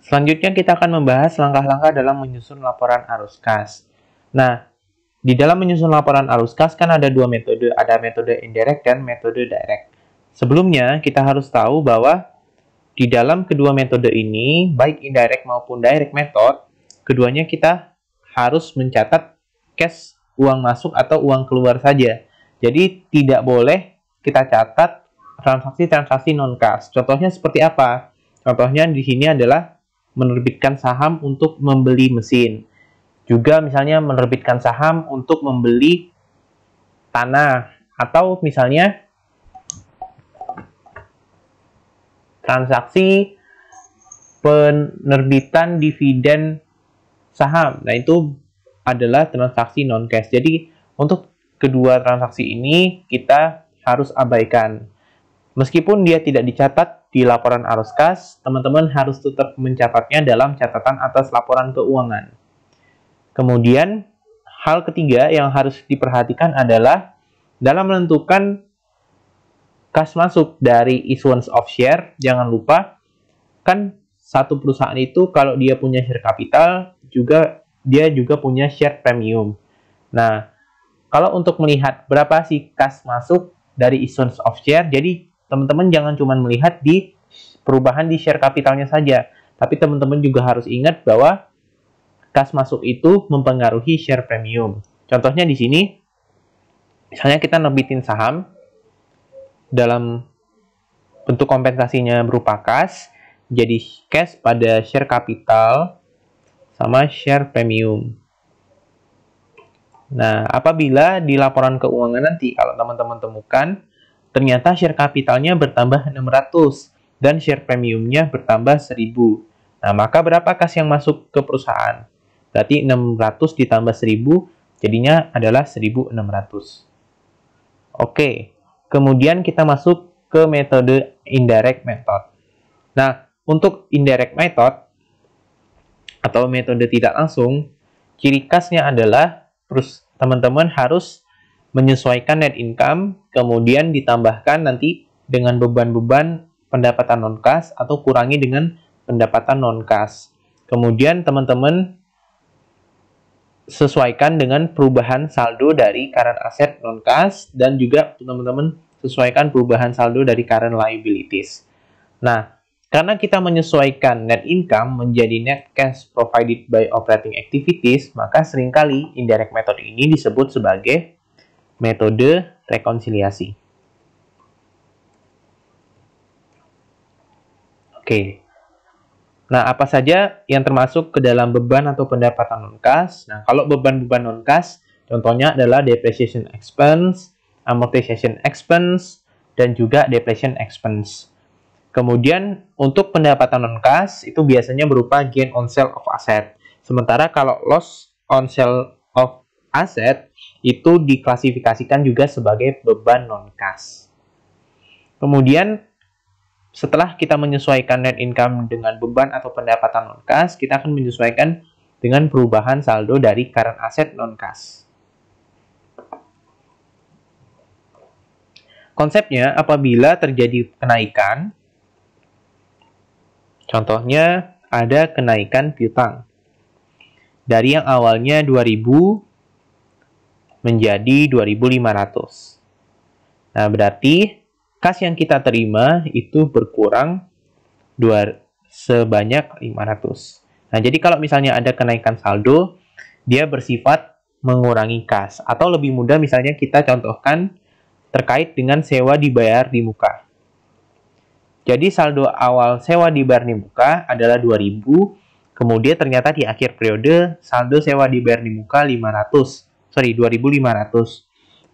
Selanjutnya kita akan membahas langkah-langkah dalam menyusun laporan arus kas. Nah, di dalam menyusun laporan arus kas kan ada dua metode, ada metode indirect dan metode direct. Sebelumnya, kita harus tahu bahwa di dalam kedua metode ini, baik indirect maupun direct method, keduanya kita harus mencatat cash uang masuk atau uang keluar saja. Jadi tidak boleh kita catat transaksi-transaksi non-cash. Contohnya seperti apa? Contohnya di sini adalah menerbitkan saham untuk membeli mesin. Juga misalnya menerbitkan saham untuk membeli tanah. Atau misalnya transaksi penerbitan dividen saham. Nah, itu adalah transaksi non-cash. Jadi, untuk kedua transaksi ini kita harus abaikan. Meskipun dia tidak dicatat di laporan arus kas, teman-teman harus tetap mencatatnya dalam catatan atas laporan keuangan. Kemudian, hal ketiga yang harus diperhatikan adalah dalam menentukan kas masuk dari issuance of share, jangan lupa, kan satu perusahaan itu kalau dia punya share capital, dia juga punya share premium. Nah, kalau untuk melihat berapa sih kas masuk dari issuance of share, jadi teman-teman jangan cuma melihat di perubahan di share capitalnya saja, tapi teman-teman juga harus ingat bahwa kas masuk itu mempengaruhi share premium. Contohnya di sini, misalnya kita nerbitin saham, dalam bentuk kompensasinya berupa kas, jadi cash pada share capital sama share premium. Nah, apabila di laporan keuangan nanti, kalau teman-teman temukan, ternyata share capitalnya bertambah 600 dan share premiumnya bertambah 1000. Nah, maka berapa kas yang masuk ke perusahaan? Berarti 600 ditambah 1000, jadinya adalah 1600. Oke, kemudian kita masuk ke metode indirect method. Nah, untuk indirect method atau metode tidak langsung, ciri khasnya adalah teman-teman harus menyesuaikan net income, kemudian ditambahkan nanti dengan beban-beban pendapatan non-cash atau kurangi dengan pendapatan non-cash. Kemudian teman-teman sesuaikan dengan perubahan saldo dari current asset non-cash dan juga teman-teman sesuaikan perubahan saldo dari current liabilities. Nah, karena kita menyesuaikan net income menjadi net cash provided by operating activities, maka seringkali indirect method ini disebut sebagai metode rekonsiliasi. Oke. Nah, apa saja yang termasuk ke dalam beban atau pendapatan non-cash? Nah, kalau beban-beban non-cash, contohnya adalah depreciation expense, amortization expense, dan juga depletion expense. Kemudian, untuk pendapatan non-cash, itu biasanya berupa gain on sale of asset. Sementara kalau loss on sale of asset, itu diklasifikasikan juga sebagai beban non-cash. Kemudian, setelah kita menyesuaikan net income dengan beban atau pendapatan non-cash, kita akan menyesuaikan dengan perubahan saldo dari current asset non-cash. Konsepnya, apabila terjadi kenaikan, contohnya ada kenaikan piutang dari yang awalnya 2.000 menjadi 2.500. Nah, berarti kas yang kita terima itu berkurang sebanyak 500. Nah, jadi kalau misalnya ada kenaikan saldo, dia bersifat mengurangi kas. Atau lebih mudah misalnya kita contohkan terkait dengan sewa dibayar di muka. Jadi saldo awal sewa dibayar di muka adalah 2.000, kemudian ternyata di akhir periode saldo sewa dibayar di muka 2.500.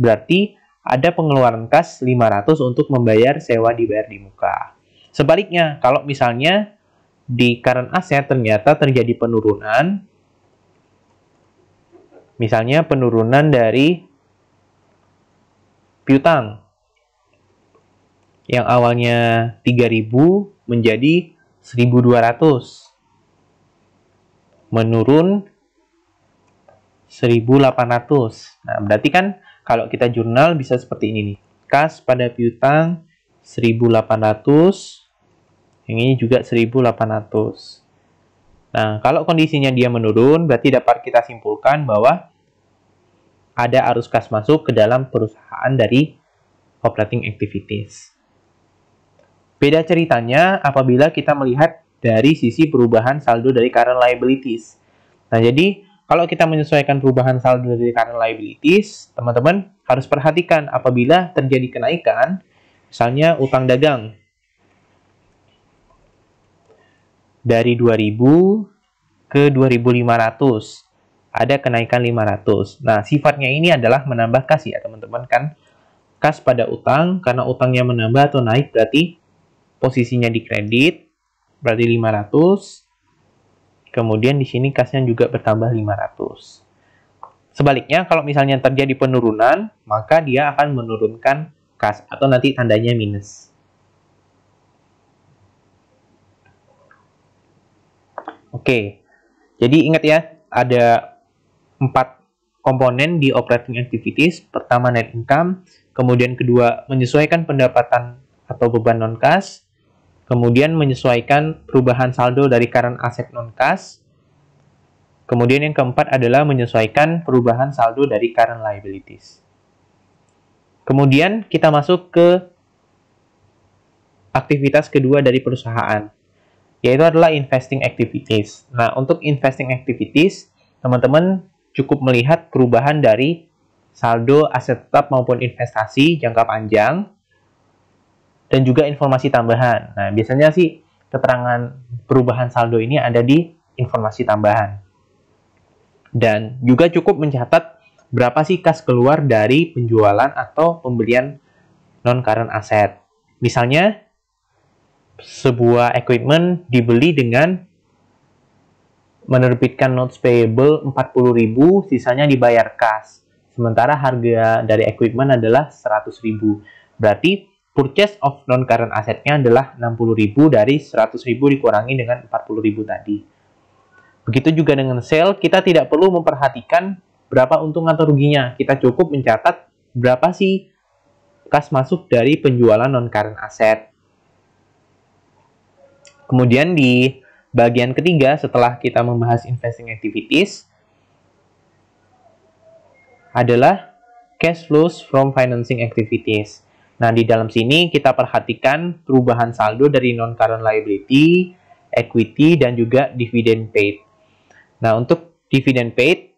Berarti ada pengeluaran kas 500 untuk membayar sewa dibayar di muka. Sebaliknya, kalau misalnya di current asset ternyata terjadi penurunan, misalnya penurunan dari piutang yang awalnya 3.000 menjadi 1.200, menurun 1.800. Nah, berarti kan kalau kita jurnal bisa seperti ini nih. Kas pada piutang 1.800, yang ini juga 1.800. Nah, kalau kondisinya dia menurun, berarti dapat kita simpulkan bahwa ada arus kas masuk ke dalam perusahaan dari operating activities. Beda ceritanya apabila kita melihat dari sisi perubahan saldo dari current liabilities. Nah, jadi kalau kita menyesuaikan perubahan saldo dari current liabilities, teman-teman harus perhatikan apabila terjadi kenaikan, misalnya utang dagang dari 2000 ke 2500, ada kenaikan 500. Nah, sifatnya ini adalah menambah kas ya, teman-teman, kan kas pada utang, karena utangnya menambah atau naik berarti posisinya di kredit, berarti 500. Kemudian di sini kasnya juga bertambah 500. Sebaliknya, kalau misalnya terjadi penurunan, maka dia akan menurunkan kas atau nanti tandanya minus. Oke, jadi ingat ya, ada 4 komponen di operating activities. Pertama, net income. Kemudian kedua, menyesuaikan pendapatan atau beban non-kas. Kemudian menyesuaikan perubahan saldo dari current asset non-kas. Kemudian yang keempat adalah menyesuaikan perubahan saldo dari current liabilities. Kemudian kita masuk ke aktivitas kedua dari perusahaan, yaitu adalah investing activities. Nah, untuk investing activities, teman-teman cukup melihat perubahan dari saldo aset tetap maupun investasi jangka panjang, dan juga informasi tambahan. Nah, biasanya sih keterangan perubahan saldo ini ada di informasi tambahan. Dan juga cukup mencatat berapa sih kas keluar dari penjualan atau pembelian non-current asset. Misalnya, sebuah equipment dibeli dengan menerbitkan notes payable 40.000, sisanya dibayar kas. Sementara harga dari equipment adalah 100.000. Berarti purchase of non-current assetnya adalah 60.000 dari 100.000 dikurangi dengan 40.000 tadi. Begitu juga dengan sale, kita tidak perlu memperhatikan berapa untung atau ruginya. Kita cukup mencatat berapa sih kas masuk dari penjualan non-current asset. Kemudian di bagian ketiga, setelah kita membahas investing activities, adalah cash flows from financing activities. Nah, di dalam sini kita perhatikan perubahan saldo dari non-current liability, equity, dan juga dividend paid. Nah, untuk dividend paid,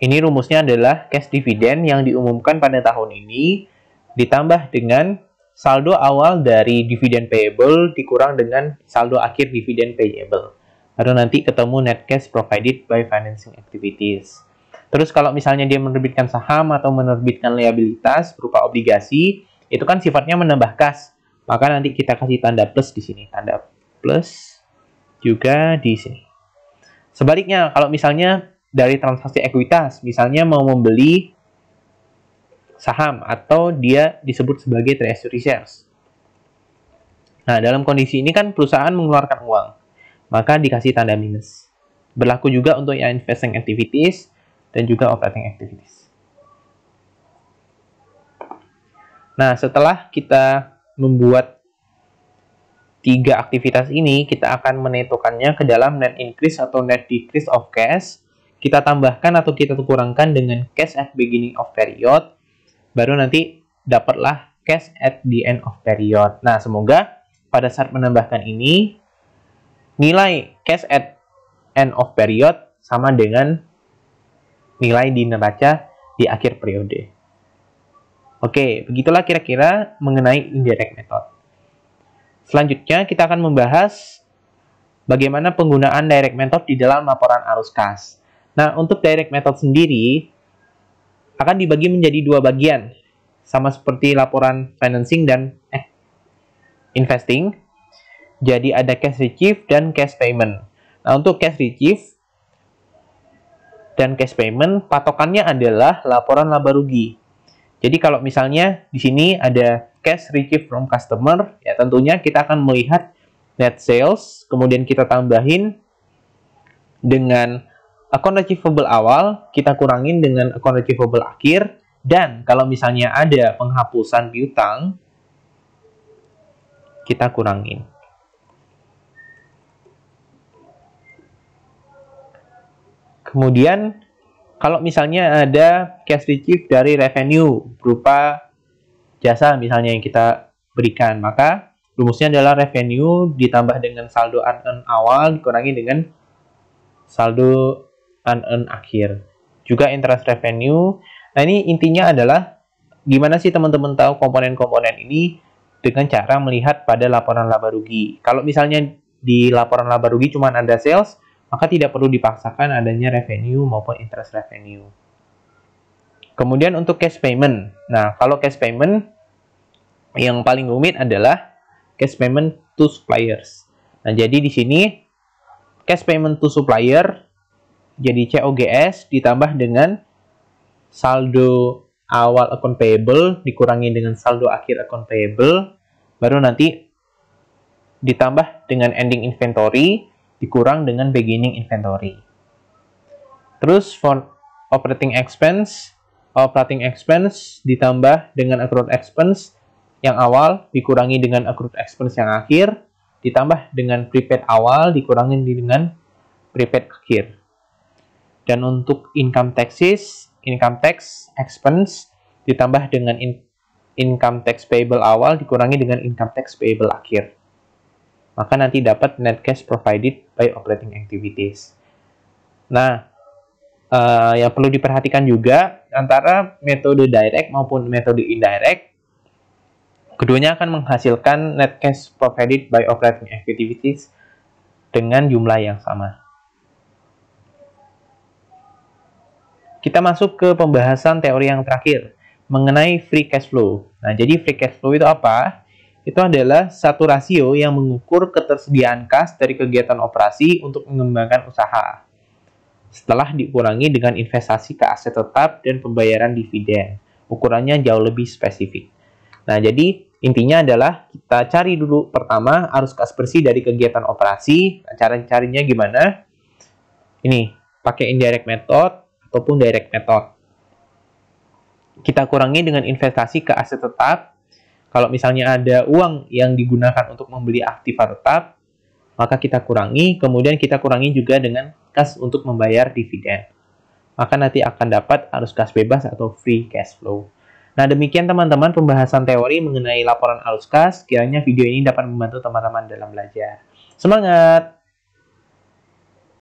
ini rumusnya adalah cash dividend yang diumumkan pada tahun ini ditambah dengan saldo awal dari dividen payable dikurang dengan saldo akhir dividen payable. Lalu nanti ketemu net cash provided by financing activities. Terus kalau misalnya dia menerbitkan saham atau menerbitkan liabilitas berupa obligasi, itu kan sifatnya menambah kas. Maka nanti kita kasih tanda plus di sini, tanda plus juga di sini. Sebaliknya, kalau misalnya dari transaksi ekuitas, misalnya mau membeli saham atau dia disebut sebagai treasury shares. Nah, dalam kondisi ini kan perusahaan mengeluarkan uang, maka dikasih tanda minus. Berlaku juga untuk yang investing activities dan juga operating activities. Nah, setelah kita membuat 3 aktivitas ini, kita akan menentukannya ke dalam net increase atau net decrease of cash. Kita tambahkan atau kita kurangkan dengan cash at beginning of period. Baru nanti dapatlah cash at the end of period. Nah, semoga pada saat menambahkan ini, nilai cash at end of period sama dengan nilai di neraca di akhir periode. Oke, begitulah kira-kira mengenai indirect method. Selanjutnya, kita akan membahas bagaimana penggunaan direct method di dalam laporan arus kas. Nah, untuk direct method sendiri akan dibagi menjadi 2 bagian, sama seperti laporan financing dan investing. Jadi ada cash receive dan cash payment. Nah, untuk cash receive dan cash payment, patokannya adalah laporan laba rugi. Jadi kalau misalnya di sini ada cash receive from customer, ya tentunya kita akan melihat net sales, kemudian kita tambahin dengan account receivable awal, kita kurangin dengan account receivable akhir, dan kalau misalnya ada penghapusan piutang, kita kurangin. Kemudian, kalau misalnya ada cash receive dari revenue berupa jasa misalnya yang kita berikan, maka rumusnya adalah revenue ditambah dengan saldo unearned awal dikurangi dengan saldo unearned akhir. Juga interest revenue. Nah, ini intinya adalah gimana sih teman-teman tahu komponen-komponen ini dengan cara melihat pada laporan laba rugi. Kalau misalnya di laporan laba rugi cuma ada sales, maka tidak perlu dipaksakan adanya revenue maupun interest revenue. Kemudian untuk cash payment. Nah, kalau cash payment yang paling rumit adalah cash payment to suppliers. Nah, jadi di sini cash payment to supplier jadi COGS ditambah dengan saldo awal account payable dikurangi dengan saldo akhir account payable, baru nanti ditambah dengan ending inventory dikurang dengan beginning inventory. Terus for operating expense ditambah dengan accrued expense yang awal dikurangi dengan accrued expense yang akhir, ditambah dengan prepaid awal dikurangi dengan prepaid akhir. Dan untuk income tax expense ditambah dengan income tax payable awal dikurangi dengan income tax payable akhir. Maka nanti dapat net cash provided by operating activities. Nah, yang perlu diperhatikan juga antara metode direct maupun metode indirect, keduanya akan menghasilkan net cash provided by operating activities dengan jumlah yang sama. Kita masuk ke pembahasan teori yang terakhir mengenai free cash flow. Nah, jadi free cash flow itu apa? Itu adalah satu rasio yang mengukur ketersediaan kas dari kegiatan operasi untuk mengembangkan usaha setelah dikurangi dengan investasi ke aset tetap dan pembayaran dividen. Ukurannya jauh lebih spesifik. Nah, jadi intinya adalah kita cari dulu pertama arus kas bersih dari kegiatan operasi. Nah, cara carinya gimana? Ini, pakai indirect method ataupun direct method. Kita kurangi dengan investasi ke aset tetap. Kalau misalnya ada uang yang digunakan untuk membeli aktiva tetap, maka kita kurangi, kemudian kita kurangi juga dengan kas untuk membayar dividen. Maka nanti akan dapat arus kas bebas atau free cash flow. Nah, demikian teman-teman pembahasan teori mengenai laporan arus kas. Kiranya video ini dapat membantu teman-teman dalam belajar. Semangat!